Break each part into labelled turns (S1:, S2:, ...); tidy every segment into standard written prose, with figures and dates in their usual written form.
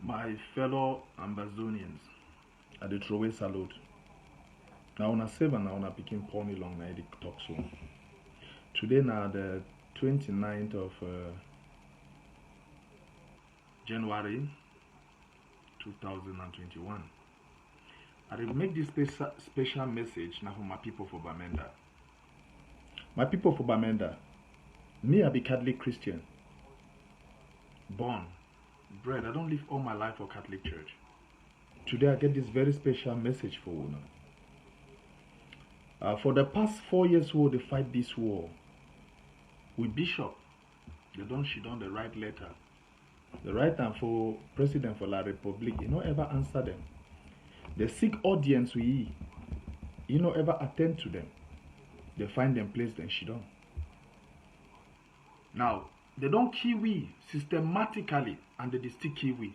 S1: My fellow Ambazonians, I dey throway salute. Now una save and now una picking pony long na the talk so. Today na the 29th of January 2021. I will make this special message now for my people for Bamenda. My people for Bamenda, me I be Catholic Christian. Born, bred, I don't live all my life for Catholic Church. Today I get this very special message for una. For the past 4 years they fight this war. With Bishop, she done the right letter. The right time for President for La Republique, ever answer them. They seek audience with ever attend to them. They find them place then she done. Now, they don't kill we systematically and they still kill we.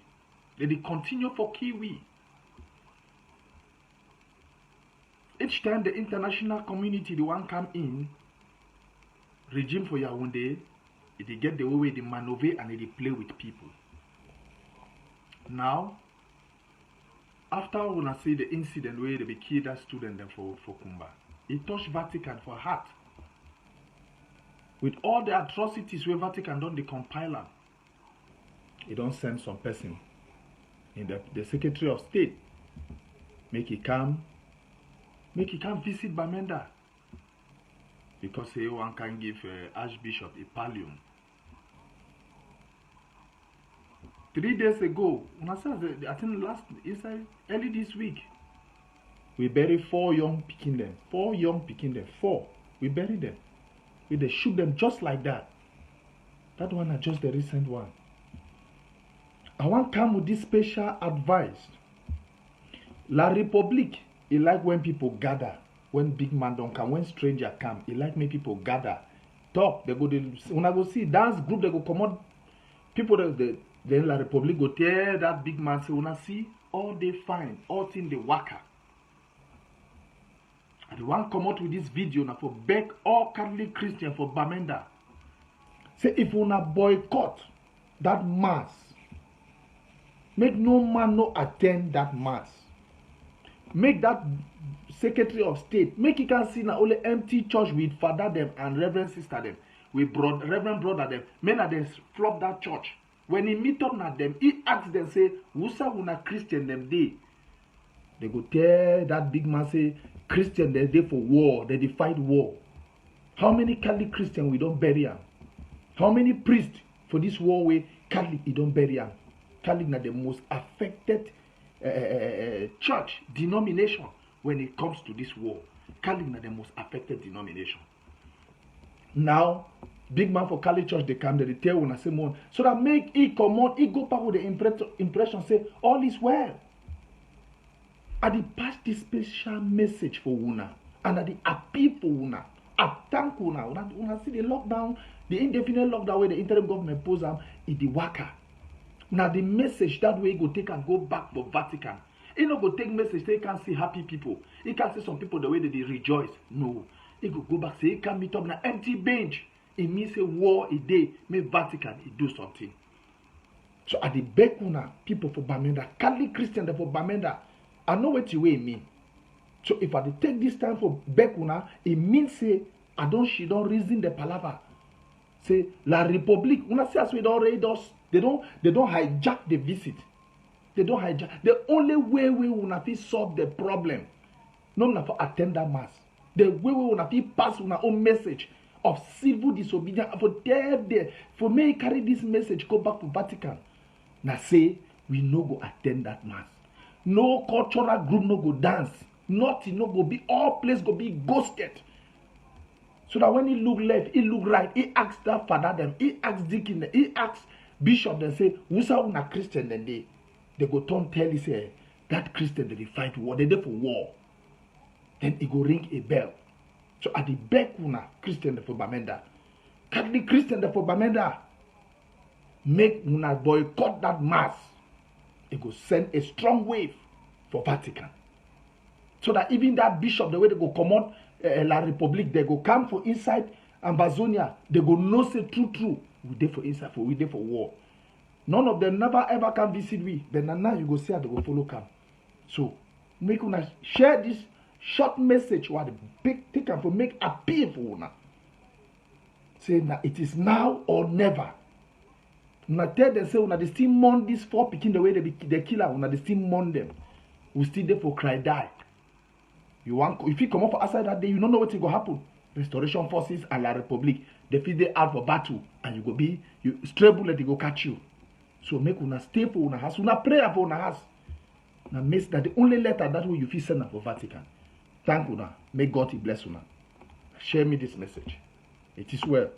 S1: They continue for kill we. Each time the international community the one come in, regime for Yaoundé, they get the way they maneuver and they play with people. Now, after when I see the incident where they killed that student for Kumba, it touched Vatican for heart. With all the atrocities where Vatican done the compiler, it don't send some person in the Secretary of State, make it come visit Bamenda. Because one can give Archbishop a pallium. 3 days ago, I think early this week, we buried 4 young Pikin. 4. We buried them. We shoot them just like that. That one is just the recent one. I want to come with this special advice. La République, it like when people gather. When big man don't come, when stranger come, it like me people gather, talk. They go. When I go see dance group, they go come out. People then La Republic go tell that big man say, "Una see all they find, all thing they waka." And the one come out with this video now for beg all Catholic Christian for Bamenda. Say if una boycott that mass, make no man no attend that mass. Make that Secretary of State, make you can see now only empty church with father them and reverend sister them, with reverend brother them. Men are them flop that church. When he meet up na them, he ask them say, "Wusa una Christian them day?" They go tell that big man say, "Christian they dey for war, they fight war." How many Catholic Christian we don't bury am? How many priests for this war way Catholic he don't bury am? Catholic na the most affected church denomination. When it comes to this war, Catholic are the most affected denomination. Now, big man for Catholic Church, they come, they tell una say more. So that make it come on, it go back with the impression, say, all is well. I did pass this special message for una, and I did appeal for una. I thank una. Una see the lockdown, the indefinite lockdown where the interim government pose them, it the waka. Now the message that way go take and go back for Vatican. He no go take message, say he can't see happy people. He can't see some people the way that they rejoice. No. He go back, say he can't meet up on an empty bench. It means a war a day, make Vatican he do something. So at the beg una people for Bamenda, Catholic Christian for Bamenda, I know what you mean. So if I take this time for beg una, it means say she don't reason the palaver. Say La République, una say as we don't read us, they don't hijack the visit. They don't hijack. The only way we will not solve the problem, not for attend that mass. The way we will not pass on our own message of civil disobedience for there for me carry this message go back to Vatican. Now say we no go attend that mass. No cultural group no go dance. Nothing no go be all place go be ghosted. So that when he look left, he look right, he asks that father them, he asks deacon, he asks bishop, they say, "Wusa una Christian then they go turn tell you say that Christian they fight war, they there for war." Then he go ring a bell. So at the beg una Christian for Bamenda, Catholic Christian for Bamenda, make una boycott that mass. It go send a strong wave for Vatican. So that even that bishop, the way they go come out La République, they go come for inside Ambazonia, they go know say true. We there for inside, we there for war. None of them never ever can visit we. But now you go see how they go follow come. So make una share this short message what the big take am for make appeal for una. Say now it is now or never. Una tell them say una dey still mourn these 4 pikin the way they kill am, una dey still mourn them. We still there for cry die. You want if you come up for outside that day, you don't know what will go happen. Restoration forces and La Republique, they feel they out for battle, and you go be stray bullet they go catch you. So make una stay for una house, una pray for una house. Now miss that the only letter that way you feel send for Vatican. Thank una. May God bless una. Share me this message. It is well.